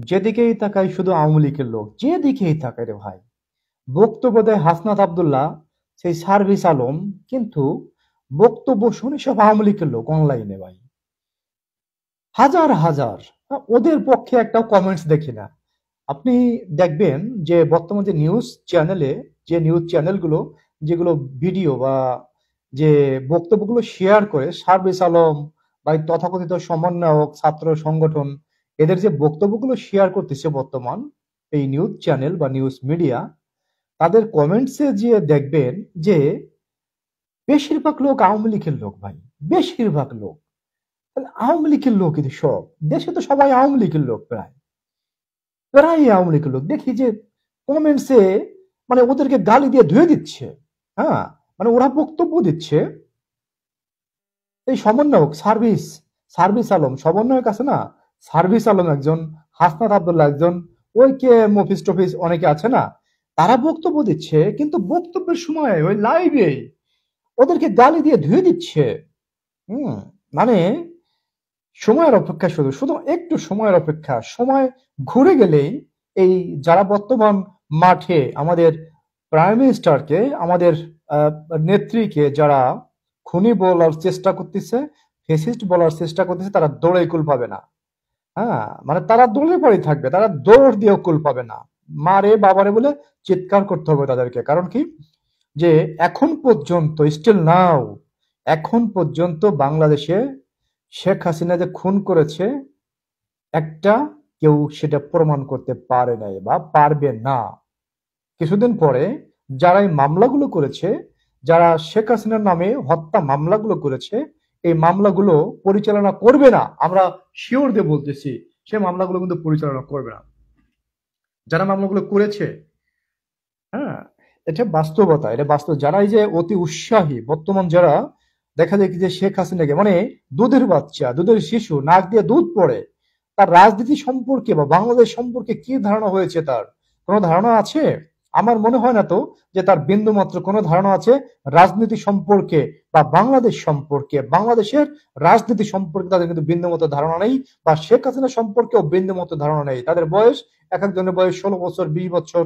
যেদিকেই তাকাই শুধু আওয়ামী লীগের লোক, যেদিকেই তাকাই রে ভাই। বক্তব্য দেয় হাসনাত আব্দুল্লাহ, সেই সার্ভিস আলম, কিন্তু বক্তব্য শুনি সব আওয়ামী লীগের লোক অনলাইনে ভাই। হাজার হাজার। ওদের পক্ষে একটাও কমেন্টস দেখি না। আপনি দেখবেন যে বর্তমান যে নিউজ চ্যানেলগুলো যেগুলো ভিডিও বা যে বক্তব্যগুলো শেয়ার করে সার্ভিস আলম বা এই তথাকথিত সমন্বয়ক ছাত্র সংগঠন, এদের যে বক্তব্যগুলো শেয়ার করতেছে বর্তমান এই নিউজ চ্যানেল বা নিউজ মিডিয়া, তাদের কমেন্টসে যে দেখবেন যে বেশিরভাগ লোক আওয়ামী লীগের লোক ভাই। বেশিরভাগ লোক তাহলে আওয়ামী লীগের লোক, এদের সব দেশে তো সবাই আওয়ামী লীগের লোক, প্রায় প্রায় আওয়ামী লীগের লোক দেখি যে কমেন্টসে মানে ওদেরকে গালি দিয়ে ধুয়ে দিচ্ছে। হ্যাঁ, মানে ওরা বক্তব্য দিচ্ছে। এই সমন্বয়ক সার্ভিস আলম সমন্বয়ক আছে না, সার্ভিস আলম একজন, হাসনাত আব্দুল্লাহ একজন, ওই কে মফিজ টফিজ অনেকে আছে না, তারা বক্তব্য দিচ্ছে, কিন্তু বক্তব্যের সময় ওই লাইভে ওদেরকে গালি দিয়ে ধুয়ে দিচ্ছে। হুম, মানে সময়ের অপেক্ষা, শুধু শুধু একটু সময়ের অপেক্ষা। সময় ঘুরে গেলেই এই যারা বর্তমান মাঠে আমাদের প্রাইম মিনিস্টারকে, আমাদের আহ, নেত্রীকে যারা খুনি বলার চেষ্টা করতেছে, ফেসিস্ট বলার চেষ্টা করতেছে, তারা দৌড়ে কুল পাবে না। হ্যাঁ, মানে তারা দৌড়ে পড়ে থাকবে, তারা দৌড় দিয়েও কুল পাবে না। মারে বাবারে বলে চিৎকার করতে হবে তাদেরকে। কারণ কি, যে এখন পর্যন্ত স্টিল নাও, এখন পর্যন্ত বাংলাদেশে শেখ হাসিনা যে খুন করেছে একটা, কেউ সেটা প্রমাণ করতে পারে নাই বা পারবে না। কিছুদিন পরে যারা এই মামলাগুলো করেছে, যারা শেখ হাসিনার নামে হত্যা মামলাগুলো করেছে, এই মামলাগুলো পরিচালনা করবে না, আমরা শিওর দিয়ে বলতেছি, সে মামলাগুলো কিন্তু পরিচালনা করবে না যারা মামলাগুলো করেছে। হ্যাঁ, এটা বাস্তবতা, এটা বাস্তব। যারা এই যে অতি উৎসাহী বর্তমান, যারা দেখা যায় কি যে শেখ হাসিনাকে মানে দুধের বাচ্চা, দুধের শিশু, নাক দিয়ে দুধ পড়ে, তার রাজনীতি সম্পর্কে বা বাংলাদেশ সম্পর্কে কি ধারণা হয়েছে, তার কোনো ধারণা আছে? আমার মনে হয় না তো যে তার বিন্দু মাত্র কোনো ধারণা আছে রাজনীতি সম্পর্কে বা বাংলাদেশ সম্পর্কে। বাংলাদেশের রাজনীতি সম্পর্কে তাদের কিন্তু বিন্দু মতো ধারণা নেই, বা শেখ হাসিনা সম্পর্কেও বিন্দু মতো ধারণা নেই। তাদের বয়স, এক একজনের বয়স 16 বছর, 20 বছর।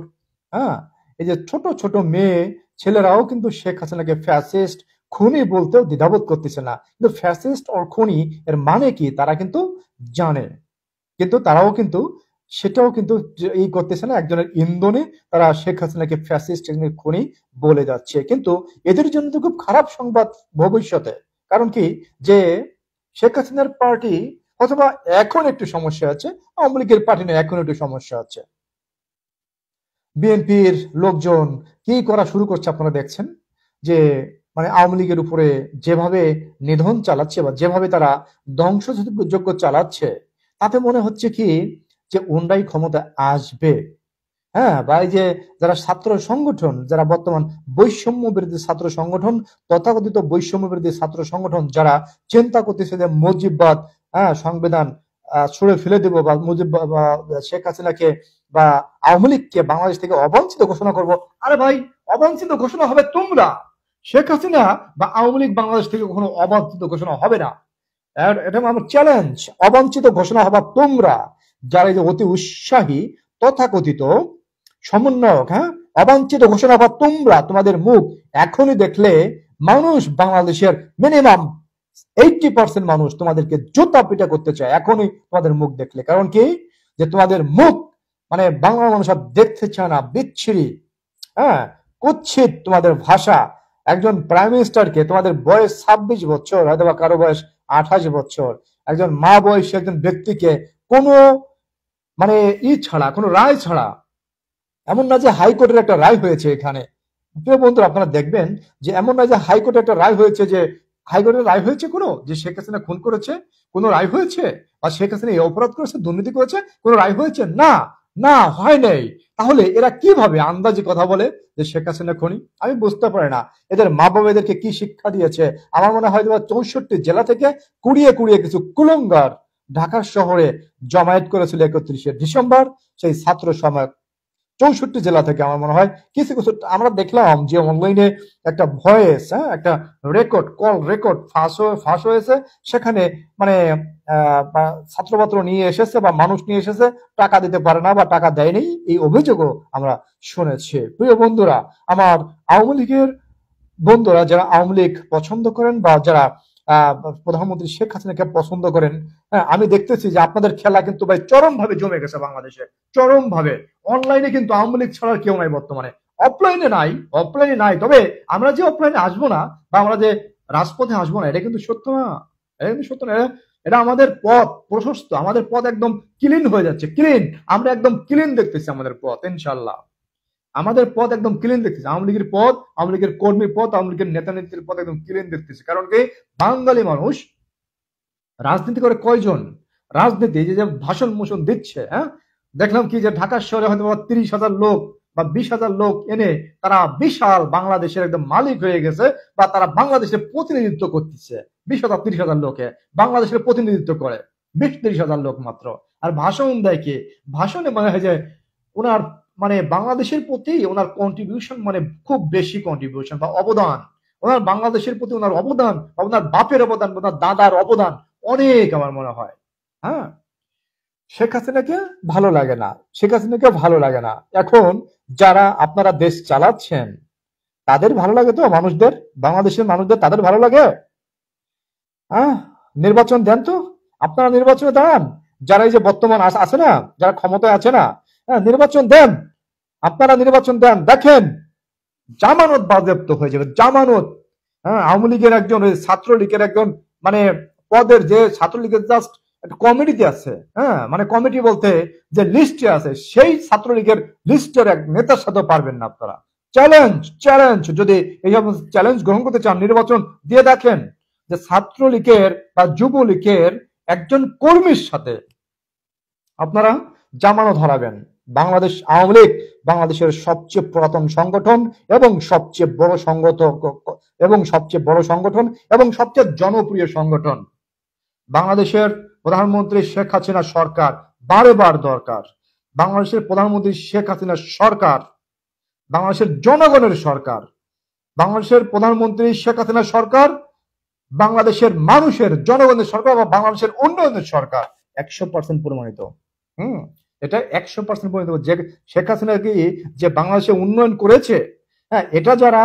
হ্যাঁ, এই যে ছোট ছোট মেয়ে ছেলেরাও কিন্তু শেখ হাসিনাকে ফ্যাসিস্ট, খুনি বলতেও দ্বিধাবোধ করতেছে না। কিন্তু ফ্যাসিস্ট ও খুনি এর মানে কি তারা কিন্তু জানে, কিন্তু তারাও কিন্তু সেটাও কিন্তু এই করতেছে না, একজনের ইন্ধনে তারা শেখ হাসিনাকে ফ্যাসিস্ট, খুনি বলে যাচ্ছে। কিন্তু এদের জন্য তো খুব খারাপ সংবাদ ভবিষ্যতে। কারণ কি, যে শেখ হাসিনার পার্টি অথবা এখন একটু সমস্যা আছে, আওয়ামী লীগের পার্টি নিয়ে এখন একটু সমস্যা আছে। বিএনপির লোকজন কি করা শুরু করছে আপনারা দেখছেন, যে মানে আওয়ামী লীগের উপরে যেভাবে নিধন চালাচ্ছে বা যেভাবে তারা ধ্বংসযজ্ঞ চালাচ্ছে, তাতে মনে হচ্ছে কি যে ওনরাই ক্ষমতা আসবে। হ্যাঁ, বা এই যে যারা ছাত্র সংগঠন, যারা বর্তমান বৈষম্য বিরোধী ছাত্র সংগঠন, তথাকথিত বৈষম্য বিরোধী ছাত্র সংগঠন, যারা চিন্তা করতেছে যে মুজিববাদ, হ্যাঁ, সংবিধান ছুড়ে ফেলে দেব, বা শেখ হাসিনাকে বা আওয়ামী লীগকে বাংলাদেশ থেকে অবাঞ্ছিত ঘোষণা করব। আরে ভাই, অবাঞ্ছিত ঘোষণা হবে তোমরা। শেখ হাসিনা বা আওয়ামী লীগ বাংলাদেশ থেকে কখনো অবাঞ্ছিত ঘোষণা হবে না। এটা আমার চ্যালেঞ্জ। অবাঞ্ছিত ঘোষণা হবা তোমরা, যারা এই যে অতি উৎসাহী তথাকথিত সমন্বয়ক। হ্যাঁ, অবাঞ্ছিত ঘোষণা হবা তোমরা। তোমাদের মুখ এখনই দেখলে মানুষ, বাংলাদেশের মিনিমাম 80% মানুষ তোমাদেরকে জুতা পিটা করতে চায় এখনই তোমাদের মুখ দেখলে। কারণ কি, যে তোমাদের মুখ মানে বাংলা মানুষ আর দেখতে চায় না, বিচ্ছিরি। হ্যাঁ, কুৎসিত তোমাদের ভাষা। একজন প্রাইম মিনিস্টারকে, তোমাদের বয়স 26 বছর, হয়তো বা কারো বয়স 28 বছর, একজন মা বয়সী একজন ব্যক্তিকে কোনো মানে ছাড়া, কোনো রায় ছাড়া, এমন না যে হাইকোর্টের একটা রায় হয়েছে এখানে, প্রিয় বন্ধুরা আপনারা দেখবেন যে এমন না যে হাইকোর্টের একটা রায় হয়েছে, যে হাইকোর্টের রায় হয়েছে কোনো, যে শেখ হাসিনা খুন করেছে কোনো রায় হয়েছে, বা শেখ হাসিনা এই অপরাধ করেছে, দুর্নীতি করেছে, কোনো রায় হয়েছে না, না হয় নাই। তাহলে এরা কিভাবে আন্দাজে কথা বলে যে শেখ হাসিনা খুনি? আমি বুঝতে পারি না এদের মা বাবা এদেরকে কি শিক্ষা দিয়েছে। আমার মনে হয় 64 জেলা থেকে কুড়িয়ে কুড়িয়ে কিছু কুলঙ্গার ঢাকা শহরে জমায়েত করেছিল 31শে ডিসেম্বর সেই ছাত্র 64 জেলা থেকে আমার মনে হয় কিছু কিছু আমরা দেখলাম যে অনলাইনে একটা ভয়েস, একটা রেকর্ড, কল রেকর্ড ফাঁস হয়েছে। সেখানে মানে ছাত্রপত্র নিয়ে এসেছে বা মানুষ নিয়ে এসেছে, টাকা দিতে পারে না বা টাকা দেয়নি, এই অভিযোগও আমরা শুনেছি। প্রিয় বন্ধুরা, আমার আওয়ামী লীগের বন্ধুরা যারা আওয়ামী লীগ পছন্দ করেন বা যারা প্রধানমন্ত্রী শেখ হাসিনাকে পছন্দ করেন, হ্যাঁ, আমি দেখতেছি যে আপনাদের খেলা কিন্তু ভাই চরম ভাবে জমে গেছে বাংলাদেশে, চরম ভাবে। অনলাইনে কিন্তু আওয়ামী লীগ ছাড়ার কেউ নাই বর্তমানে, অফলাইনে নাই। তবে আমরা যে অফলাইনে আসবো না বা আমরা যে রাজপথে আসবো না, এটা কিন্তু সত্য না, এটা কিন্তু সত্য না। এটা আমাদের পথ প্রশস্ত, আমাদের পথ একদম ক্লিন হয়ে যাচ্ছে, ক্লিন। আমরা একদম ক্লিন দেখতেছি আমাদের পথ, ইনশাল্লাহ আমাদের পথ একদম ক্লিন দেখতেছি। আওয়ামী লীগের পথ, আওয়ামী লীগের কর্মীর পথ, আওয়ামী লীগের নেতা নেত্রীর পথ একদম ক্লিন দেখতেছি। কারণ কি, বাঙালি মানুষ রাজনীতি করে কয়জন? রাজনীতি যে ভাষণ মোষণ দিচ্ছে, হ্যাঁ, দেখলাম কি যে ঢাকা শহরে হয়তো 30,000 লোক বা 20,000 লোক এনে তারা বিশাল বাংলাদেশের একদম মালিক হয়ে গেছে, বা তারা বাংলাদেশের প্রতিনিধিত্ব করতেছে। 20,000 30,000 লোকে বাংলাদেশের প্রতিনিধিত্ব করে, 20-30,000 লোক মাত্র। আর ভাষণ দেয় কি? ভাষণে মনে হয় যে ওনার মানে বাংলাদেশের প্রতি ওনার কন্ট্রিবিউশন মানে খুব বেশি কন্ট্রিবিউশন বা অবদান, ওনার বাংলাদেশের প্রতি ওনার অবদান, ওনার বাপের অবদান, ওনার দাদার অবদান অনেক আমার মনে হয়। হ্যাঁ, শেখ হাসিনাকে ভালো লাগে না, শেখ হাসিনাকে ভালো লাগে না। এখন যারা আপনারা দেশ চালাচ্ছেন তাদের ভালো লাগে তো, মানুষদের, বাংলাদেশের মানুষদের তাদের ভালো লাগে? হ্যাঁ, নির্বাচন দেন তো, আপনারা নির্বাচনে দাঁড়ান। যারা এই যে বর্তমান আছে না, যারা ক্ষমতায় আছে না, হ্যাঁ, নির্বাচন দেন, আপনারা নির্বাচন দেন, দেখেন জামানত বাজেয়াপ্ত হয়ে যাবে, জামানত। হ্যাঁ, আওয়ামী লীগের একজন, ছাত্রলীগের একজন মানে পদের, যে ছাত্রলীগের জাস্ট একটা কমিটিতে আছে, হ্যাঁ, মানে কমিটি বলতে যে লিস্টে আছে, সেই ছাত্রলীগের লিস্টের এক নেতার সাথে পারবেন না আপনারা। চ্যালেঞ্জ, যদি এই চ্যালেঞ্জ গ্রহণ করতে চান, নির্বাচন দিয়ে দেখেন যে ছাত্রলীগের বা যুবলীগের একজন কর্মীর সাথে আপনারা জামানত হারাবেন। বাংলাদেশ আওয়ামী লীগ বাংলাদেশের সবচেয়ে পুরাতন সংগঠন এবং সবচেয়ে বড় সংগঠন এবং সবচেয়ে জনপ্রিয় সংগঠন। বাংলাদেশের প্রধানমন্ত্রী শেখ হাসিনা সরকার বারবার দরকার। বাংলাদেশের প্রধানমন্ত্রী শেখ হাসিনা সরকার বাংলাদেশের জনগণের সরকার। বাংলাদেশের প্রধানমন্ত্রী শেখ হাসিনা সরকার বাংলাদেশের মানুষের, জনগণের সরকার বা বাংলাদেশের উন্নয়নের সরকার। 100% প্রমাণিত। এটা 100% প্রমাণিত যে শেখ হাসিনা কি যে বাংলাদেশে উন্নয়ন করেছে, হ্যাঁ, এটা যারা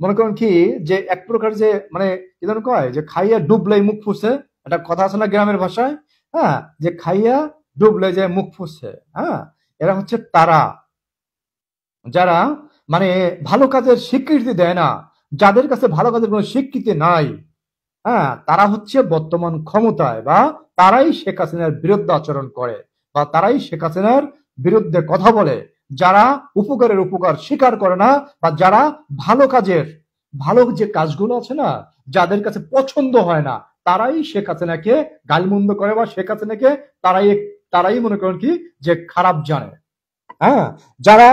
মনে করেন কি যে এক প্রকার যে মানে কি যেন কয় যে খাইয়া ডুবলাই মুখ ফুসে, একটা কথা আছে না গ্রামের ভাষায়, হ্যাঁ, যে খাইয়া ডুবলে যে মুখ ফুসে, হ্যাঁ, এরা হচ্ছে তারা যারা মানে ভালো কাজের স্বীকৃতি দেয় না, যাদের কাছে ভালো কাজের কোনো স্বীকৃতি নাই, হ্যাঁ, তারা হচ্ছে বর্তমান ক্ষমতায়, বা তারাই শেখ হাসিনার বিরুদ্ধে আচরণ করে, বা তারাই শেখ হাসিনার বিরুদ্ধে কথা বলে। যারা উপকারের উপকার স্বীকার করে না, বা যারা ভালো যে কাজগুলো আছে না, যাদের কাছে পছন্দ হয় না, তারাই শেখ হাসিনাকে গালমন্দ করে, বা শেখ হাসিনাকে তারাই মনে করেন কি যে খারাপ জানে। হ্যাঁ, যারা,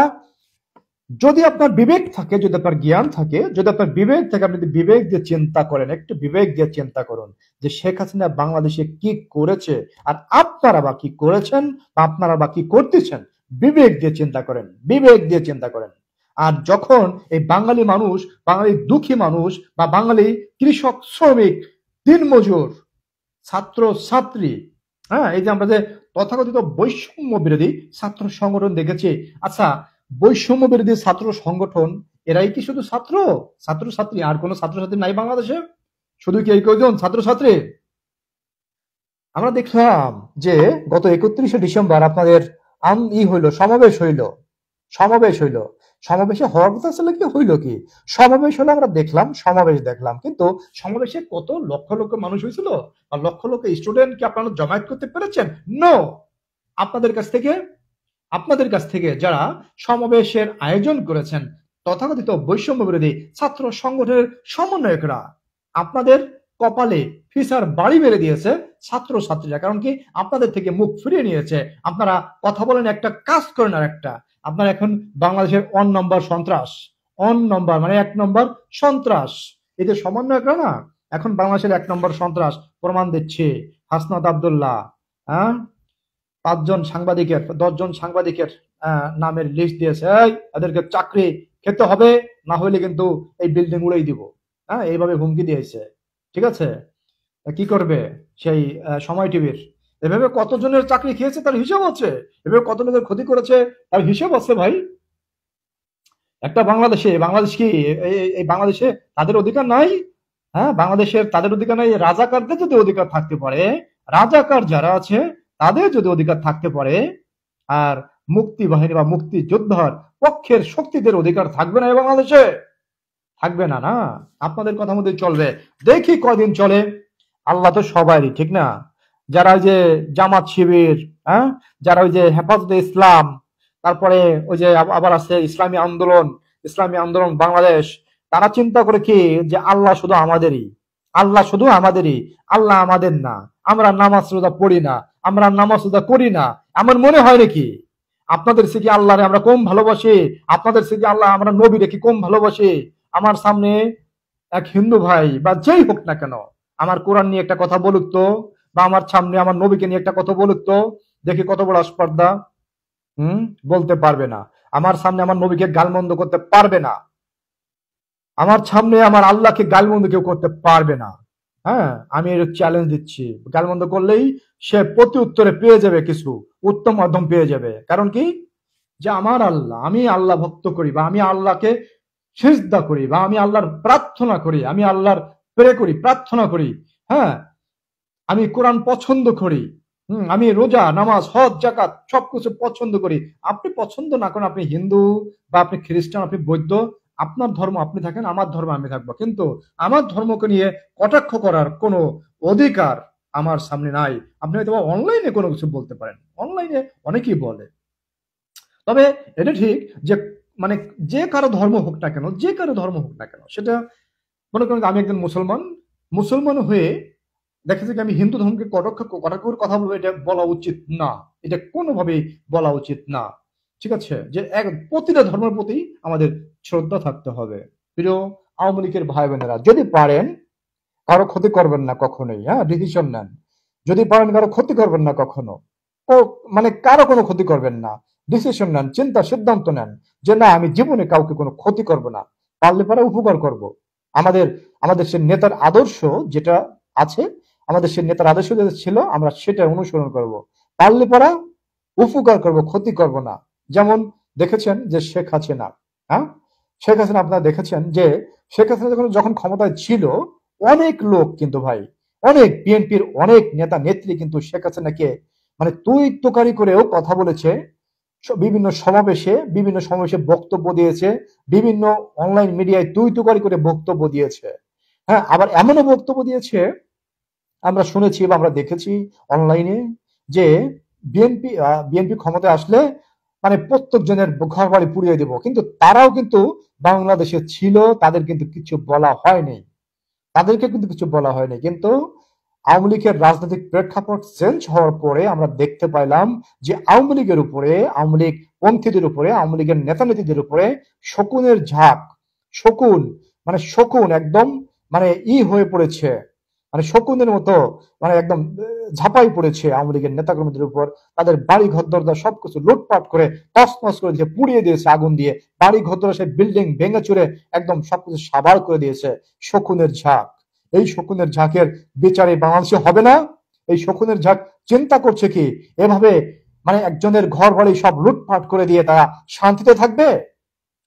যদি আপনার বিবেক থাকে, যদি আপনার জ্ঞান থাকে, যদি আপনার বিবেক থাকে, আপনি যদি বিবেক দিয়ে চিন্তা করেন, একটু বিবেক দিয়ে চিন্তা করুন যে শেখ হাসিনা বাংলাদেশে কি করেছে আর আপনারা বা কি করেছেন বা আপনারা বা কি করতেছেন। বিবেক দিয়ে চিন্তা করেন, বিবেক দিয়ে চিন্তা করেন। আর যখন এই বাঙালি মানুষ, বাঙালি দুঃখী মানুষ বা বাঙালি কৃষক, শ্রমিক, দিনমজুর, ছাত্র ছাত্রী, হ্যাঁ, এই যে আমরা যে তথাকথিত বৈষম্য বিরোধী ছাত্র সংগঠন দেখেছি, আচ্ছা, বৈষম্য বিরোধী ছাত্র সংগঠন এরাই কি শুধু ছাত্রছাত্রী, আর কোন ছাত্রছাত্রী নাই বাংলাদেশে? শুধু কি এই কয়জন ছাত্রছাত্রী? আমরা দেখলাম যে গত 31শে ডিসেম্বর আপনাদের সমাবেশ হইল। সমাবেশে হওয়ার কথা ছিল কি, হইল কি? সমাবেশ হলো, আমরা দেখলাম, সমাবেশ দেখলাম, কিন্তু সমাবেশে কত লক্ষ লক্ষ মানুষ হয়েছিল বা লক্ষ লক্ষ স্টুডেন্ট কি আপনারা জমায়েত করতে পেরেছেন? নো। আপনাদের কাছ থেকে যারা সমাবেশের আয়োজন করেছেন, তথাকথিত বৈষম্য বিরোধী ছাত্র সংগঠনের সমন্বয়করা, আপনাদের কপালে ফিসার বাড়ি মেরে দিয়েছে ছাত্র ছাত্রীরা। কারণ কি, আপনাদের থেকে মুখ ফিরিয়ে নিয়েছে। আপনারা কথা বলেন একটা, কাজ করেন আর একটা। আপনারা এখন বাংলাদেশের মানে 1 নম্বর সন্ত্রাস। এই যে সমন্বয়করা না, এখন বাংলাদেশের 1 নম্বর সন্ত্রাস প্রমাণ দিচ্ছে। হাসনাত আব্দুল্লাহ, হ্যাঁ, 5 জন সাংবাদিকের 10 জন সাংবাদিকের নামের লিস্ট দিয়েছে, এই এদেরকে চাকরি খেতে হবে, না হলে কিন্তু এই বিল্ডিং উড়াই দিব। হ্যাঁ, এইভাবে হুমকি দিয়েছে। ঠিক আছে, কি করবে সেই সময় টিভির? এভাবে কতজনের চাকরি খেয়েছে তার হিসাব আছে, এভাবে কত লোকের ক্ষতি করেছে তার হিসাব আছে ভাই। একটা বাংলাদেশ কি এই বাংলাদেশে তাদের অধিকার নাই? হ্যাঁ, বাংলাদেশের তাদের অধিকার নাই? রাজাকারদের যদি অধিকার থাকতে পারে, রাজাকার যারা আছে তাদের যদি অধিকার থাকতে পারে, আর মুক্তি বাহিনী বা মুক্তি যোদ্ধার পক্ষের শক্তিদের অধিকার থাকবে না এই বাংলাদেশে? থাকবে না, না। আপনাদের কথা মধ্যে চলবে, দেখি কয়দিন চলে। আল্লাহ তো সবারই, ঠিক না? যারা ওই যে জামাত শিবির, হ্যাঁ, যারা ওই যে হেফাজতে ইসলাম, তারপরে ওই যে আবার আছে ইসলামী আন্দোলন বাংলাদেশ, তারা চিন্তা করে কি যে আল্লাহ শুধু আমাদেরই, আল্লাহ শুধু আমাদেরই, আল্লাহ আমাদের না, আমরা নামাজ রোজা পড়ি না, আমরা নামাজ রোজা করি না। আমার মনে হয় নাকি আপনাদের থেকে আল্লাহরে আমরা কম ভালোবাসি? আপনাদের থেকে আল্লাহ আমরা নবীরে কি কম ভালোবাসি? আমার সামনে এক হিন্দু ভাই বা যেই হোক না কেন আমার কোরআন নিয়ে একটা কথা বলুক তো, বা আমার সামনে আমার নবীকে নিয়ে একটা কথা বলুক তো, দেখি কত বড় স্পর্ধা। বলতে পারবে না। আমার সামনে আমার নবীকে গালমন্দ করতে পারবে না, আমার সামনে আমার আল্লাহকে গালমন্দ কেউ করতে পারবে না। হ্যাঁ, আমি এর চ্যালেঞ্জ দিচ্ছি, গালমন্দ করলেই সে প্রতি উত্তরে পেয়ে যাবে, কিছু উত্তম মাধ্যম পেয়ে যাবে। কারণ কি, যে আমার আল্লাহ, আমি আল্লাহ ভক্ত করি, বা আমি আল্লাহকে সিজদা করি, বা আমি আল্লাহর প্রার্থনা করি, আমি আল্লাহর প্রে করি, প্রার্থনা করি। হ্যাঁ, আমি কোরআন পছন্দ করি। আমি রোজা, নামাজ, হজ, জাকাত সবকিছু পছন্দ করি। আপনি পছন্দ না করেন, আপনি হিন্দু বা আপনি খ্রিস্টান, আপনি বৌদ্ধ, আপনার ধর্ম আপনি থাকেন, আমার ধর্ম আমি থাকবো, কিন্তু আমার ধর্মকে নিয়ে কটাক্ষ করার কোনো অধিকার আমার সামনে নাই। আপনি হয়তো অনলাইনে কোনো কিছু বলতে পারেন, অনলাইনে অনেকেই বলে। তবে এটা ঠিক যে মানে যে কারো ধর্ম হোক না কেন, যে কারো ধর্ম হোক না কেন, সেটা মনে করেন আমি একজন মুসলমান হয়ে দেখা যায় আমি হিন্দু ধর্মকে কটাক্ষ করে কথা বলবো, এটা বলা উচিত না, এটা কোনোভাবেই বলা উচিত না। ঠিক আছে, যে প্রতিটা ধর্মের প্রতি আমাদের শ্রদ্ধা থাকতে হবে। প্রিয় আওয়ামী লীগের ভাই বোনেরা, যদি পারেন কারো ক্ষতি করবেন না কখনোই। হ্যাঁ, ডিসিশন নেন, যদি পারেন কারো ক্ষতি করবেন না কখনো, মানে কারো কোনো ক্ষতি করবেন না। ডিসিশন নেন, সিদ্ধান্ত নেন যে না, আমি জীবনে কাউকে কোনো ক্ষতি করব না, পারলে পারে উপকার করব। আমাদের আমাদের সে নেতার আদর্শ যেটা আছে, আমাদের সে নেতার আদর্শ যেটা ছিল, আমরা সেটা অনুসরণ করব। পারলে পারা উপকার করব, ক্ষতি করব না। যেমন দেখেছেন যে শেখ হাসিনা, হ্যাঁ, শেখ হাসিনা আপনারা দেখেছেন যে শেখ হাসিনা যখন ক্ষমতায় ছিল, অনেক লোক কিন্তু ভাই, অনেক বিএনপির অনেক নেতা নেত্রী কিন্তু শেখ হাসিনাকে মানে তুই তোকারি করেও কথা বলেছে, বিভিন্ন সমাবেশে বক্তব্য দিয়েছে, বিভিন্ন অনলাইন মিডিয়ায় তুই তোকারি করে বক্তব্য দিয়েছে। হ্যাঁ, আবার এমনও বক্তব্য দিয়েছে, আমরা শুনেছি বা আমরা দেখেছি অনলাইনে, যে বিএনপি ক্ষমতায় আসলে মানে প্রত্যেক জনের ঘর বাড়ি পুড়িয়ে দেব। কিন্তু তারাও কিন্তু বাংলাদেশে ছিল, তাদের কিন্তু কিছু বলা হয়নি, তাদেরকে কিন্তু কিছু বলা হয়নি। কিন্তু আওয়ামী লীগের রাজনৈতিক প্রেক্ষাপট চেঞ্জ হওয়ার পরে আমরা দেখতে পাইলাম যে আওয়ামী লীগের উপরে, আওয়ামী লীগ পন্থীদের উপরে, আওয়ামী লীগের নেতা নেত্রীদের উপরে শকুনের ঝাঁক, শকুন একদম মানে হয়ে পড়েছে, মানে শকুনের মতো, মানে একদম ঝাঁপাই পড়েছে আওয়ামী লীগের নেতাকর্মীদের উপর। তাদের বাড়ি ঘর দরজা সবকিছু লুটপাট করে তছনছ করে দিয়েছে, পুড়িয়ে দিয়েছে আগুন দিয়ে, বাড়ি ঘর দরজা সেই বিল্ডিং ভেঙে চুরে একদম সবকিছু সাবার করে দিয়েছে। শকুনের ঝাঁক, এই শকুনের ঝাঁকের বিচারে বাংলাদেশে হবে না। এই শকুনের ঝাঁক চিন্তা করছে কি এভাবে মানে একজনের ঘর বাড়ি সব লুটপাট করে দিয়ে তারা শান্তিতে থাকবে?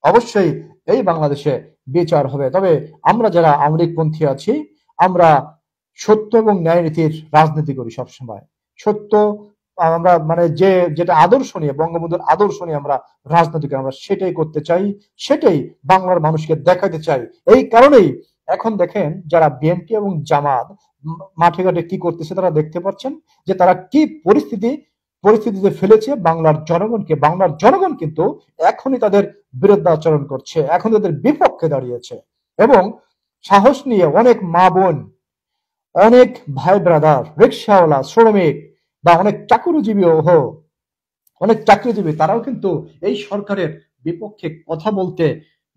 অবশ্যই এই বাংলাদেশে বিচার হবে। তবে আমরা যারা আওয়ামী লীগপন্থী আছি, আমরা সত্য এবং ন্যায় নীতির রাজনীতি করি সবসময়। সত্য, আমরা মানে যেটা আদর্শ নিয়ে, বঙ্গবন্ধুর আদর্শ নিয়ে আমরা রাজনীতি করি, আমরা সেটাই করতে চাই, সেটাই বাংলার মানুষকে দেখাতে চাই। এই কারণেই এখন দেখেন যারা বিএনপি এবং জামাত মাঠে ঘাটে কি করতেছে, তারা দেখতে পাচ্ছেন যে তারা কি পরিস্থিতিতে ফেলেছে বাংলার জনগণকে। বাংলার জনগণ কিন্তু এখনই তাদের বিরুদ্ধে আচরণ করছে, এখন তাদের বিপক্ষে দাঁড়িয়েছে। এবং সাহস নিয়ে অনেক মা বোন, অনেক ভাই ব্রাদার, রিক্সাওয়ালা, শ্রমিক বা অনেক চাকরিজীবী, তারাও কিন্তু এই সরকারের বিপক্ষে কথা বলতে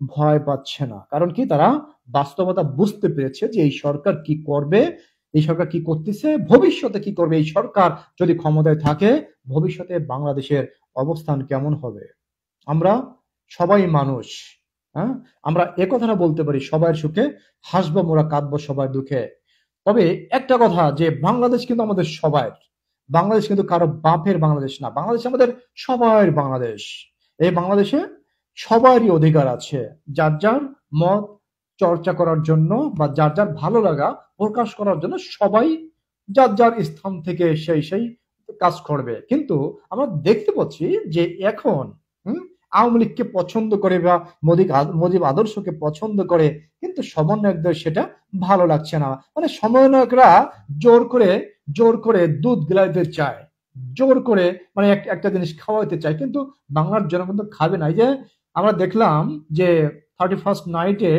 ভয় পাচ্ছে না। কারণ কি, তারা বাস্তবতা বুঝতে পেরেছে যে এই সরকার কি করবে, এই সরকার কি করতেছে, ভবিষ্যতে কি করবে এই সরকার যদি ক্ষমতায় থাকে, ভবিষ্যতে বাংলাদেশের অবস্থান কেমন হবে। আমরা সবাই মানুষ, হ্যাঁ, আমরা একথাটা বলতে পারি, সবার সুখে হাসবো মোরা, কাঁদবো সবার দুঃখে। তবে একটা কথা, যে বাংলাদেশ কিন্তু আমাদের সবার, বাংলাদেশ কিন্তু কারো বাপের বাংলাদেশ না, বাংলাদেশ আমাদের সবার বাংলাদেশ। এই বাংলাদেশে সবারই অধিকার আছে যার যার মত চর্চা করার জন্য বা যার যার ভালো লাগা প্রকাশ করার জন্য, সবাই যার যার স্থান থেকে সেই কাজ করবে। কিন্তু আমরা দেখতে পাচ্ছি যে এখন আওয়ামী লীগকে পছন্দ করে বা মুজিব আদর্শকে পছন্দ করে, কিন্তু সমন্বয়কদের সেটা ভালো লাগছে না। মানে সমন্বয়করা জোর করে দুধ গিলাইতে চায়, জোর করে মানে একটা জিনিস খাওয়াইতে চায়, কিন্তু বাংলার জনগণ তো খাবে না। এই যে আমরা দেখলাম যে 31st নাইটে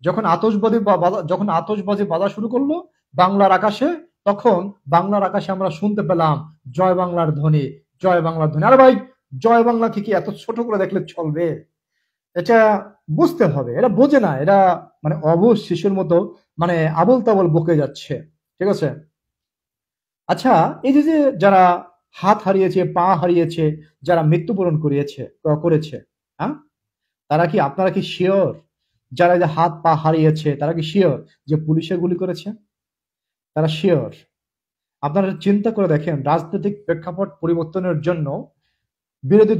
যখন আতশবাজি বাজা শুরু করলো বাংলার আকাশে, তখন বাংলার আকাশে আমরা শুনতে পেলাম জয় বাংলার ধ্বনি, জয় বাংলার ধ্বনি। আরে ভাই, জয় বাংলাকে কি এত ছোট করে দেখলে চলবে? এটা বুঝতে হবে, এরা বোঝে না, এরা মানে অবুঝ শিশুর মতো মানে আবল তাবল বকে যাচ্ছে। ঠিক আছে? আচ্ছা, এই যে যারা হাত হারিয়েছে, পা হারিয়েছে, যারা মৃত্যুবরণ করেছে, হ্যাঁ, তারা কি, আপনারা কি শিওর, যারা যে হাত পা হারিয়েছে তারা কি শিওর যে পুলিশে গুলি করেছে? তারা শিওর? আপনারা চিন্তা করে দেখেন, রাজনৈতিক প্রেক্ষাপট পরিবর্তনের জন্য বিরোধী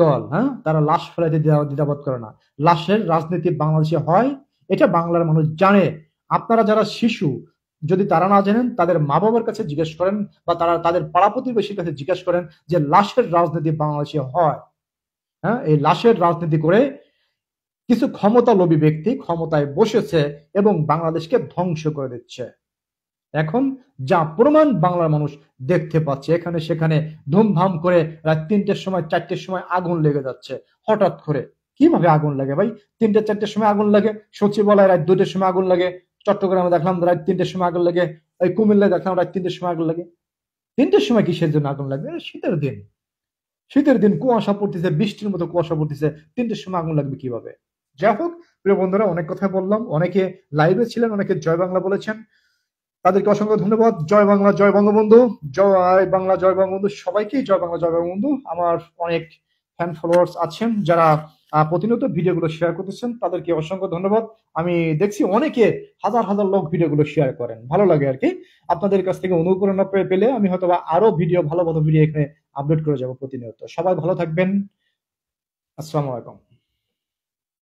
দল, হ্যাঁ, তারা লাশ ফেলাইতে দ্বিধাবোধ করে না। লাশের রাজনীতি বাংলাদেশে হয়, এটা বাংলার মানুষ জানে। আপনারা যারা শিশু, যদি তারা না জানেন, তাদের মা বাবার কাছে জিজ্ঞেস করেন বা তারা তাদের পাড়া প্রতিবেশীর কাছে জিজ্ঞেস করেন যে লাশের রাজনীতি বাংলাদেশে হয়। হ্যাঁ, এই লাশের রাজনীতি করে কিছু ক্ষমতালোভী ব্যক্তি ক্ষমতায় বসেছে এবং বাংলাদেশকে ধ্বংস করে দিচ্ছে। এখন যা প্রমাণ বাংলার মানুষ দেখতে পাচ্ছে, এখানে সেখানে ধুমধাম করে রাত 3টের সময় 4টের সময় আগুন লেগে যাচ্ছে। হঠাৎ করে কিভাবে আগুন লাগে ভাই? 3টে 4টের সময় আগুন লাগে, সচিবালয় রাত 2টের সময় আগুন লাগে, চট্টগ্রামে দেখলাম রাত 3টের সময় আগুন লাগে, এই কুমিল্লায় দেখলাম রাত 3টের সময় আগুন লাগে। 3টের সময় কিসের জন্য আগুন লাগবে? শীতের দিন কুয়াশা পড়তেছে, বৃষ্টির মতো কুয়াশা পড়তেছে, 3টের সময় আগুন লাগবে কিভাবে? যাই হোক, প্রিয় বন্ধুরা, অনেক কথা বললাম, অনেকে লাইভে ছিলেন, অনেকে জয় বাংলা বলেছেন, তাদেরকে অসংখ্য ধন্যবাদ। জয় বাংলা, জয় বঙ্গবন্ধু, জয় বাংলা, জয় বঙ্গবন্ধু, সবাইকেই জয় বাংলা, জয় বঙ্গবন্ধু। আমার অনেক ফ্যান ফলোয়ার্স আছেন যারা প্রতিনিয়ত ভিডিওগুলো শেয়ার করতেছেন, তাদেরকে অসংখ্য ধন্যবাদ। আমি দেখছি অনেকে হাজার হাজার লোক ভিডিওগুলো শেয়ার করেন, ভালো লাগে আর কি। আপনাদের কাছ থেকে অনুপ্রেরণা পেলে আমি হয়তো আরো ভালো ভালো ভিডিও এখানে আপলোড করে যাবো প্রতিনিয়ত। সবাই ভালো থাকবেন। আসসালামু আলাইকুম।